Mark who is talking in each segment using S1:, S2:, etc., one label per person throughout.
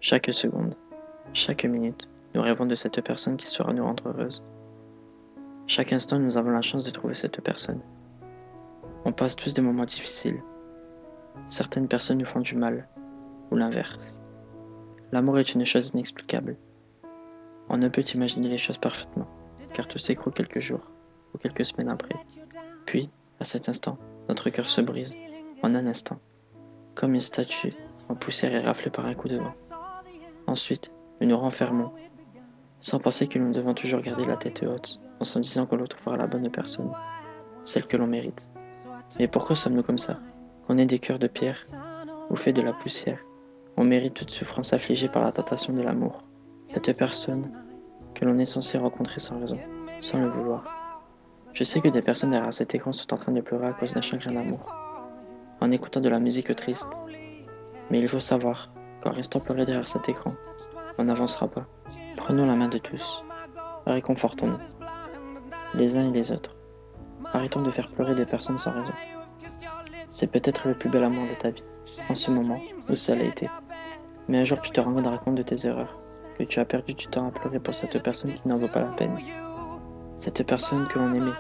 S1: Chaque seconde, chaque minute, nous rêvons de cette personne qui saura nous rendre heureuses. Chaque instant, nous avons la chance de trouver cette personne. On passe tous des moments difficiles. Certaines personnes nous font du mal, ou l'inverse. L'amour est une chose inexplicable. On ne peut imaginer les choses parfaitement, car tout s'écroule quelques jours, ou quelques semaines après. Puis, à cet instant, notre cœur se brise, en un instant, comme une statue en poussière et raflée par un coup de vent. Ensuite, nous nous renfermons, sans penser que nous devons toujours garder la tête haute, en se disant qu'on retrouvera la bonne personne, celle que l'on mérite. Mais pourquoi sommes-nous comme ça? Qu'on ait des cœurs de pierre, ou fait de la poussière, on mérite toute souffrance affligée par la tentation de l'amour. Cette personne que l'on est censé rencontrer sans raison, sans le vouloir. Je sais que des personnes derrière cet écran sont en train de pleurer à cause d'un chagrin d'amour, en écoutant de la musique triste. Mais il faut savoir qu'en restant pleurer derrière cet écran, on n'avancera pas. Prenons la main de tous, réconfortons-nous, les uns et les autres. Arrêtons de faire pleurer des personnes sans raison. C'est peut-être le plus bel amour de ta vie, en ce moment où ça l'a été. Mais un jour tu te rendras compte de tes erreurs, que tu as perdu du temps à pleurer pour cette personne qui n'en vaut pas la peine. Cette personne que l'on aimait,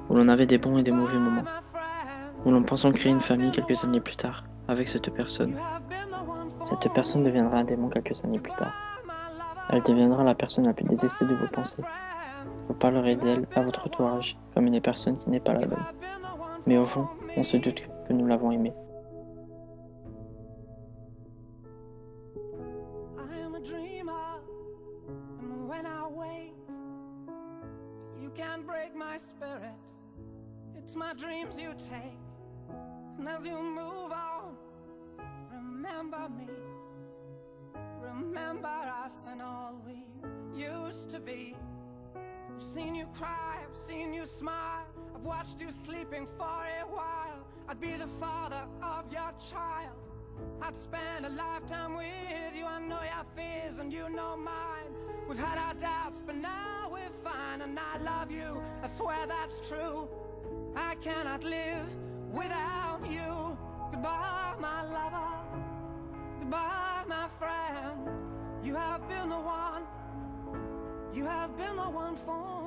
S1: où l'on avait des bons et des mauvais moments, où l'on pensait créer une famille quelques années plus tard, avec cette personne. Cette personne deviendra un démon quelques années plus tard. Elle deviendra la personne la plus détestée de vos pensées. Vous parlerez d'elle à votre entourage comme une personne qui n'est pas la bonne. Mais au fond, on se doute que nous l'avons aimée.
S2: It's my dreams you take, and as you move on, remember me, remember us and all we used to be. I've seen you cry, I've seen you smile, I've watched you sleeping for a while. I'd be the father of your child, I'd spend a lifetime with you. I know your fears and you know mine. We've had our doubts, but now we're fine, and I love you, I swear that's true. I cannot live without you. Goodbye, my lover. Goodbye, my friend. You have been the one. You have been the one for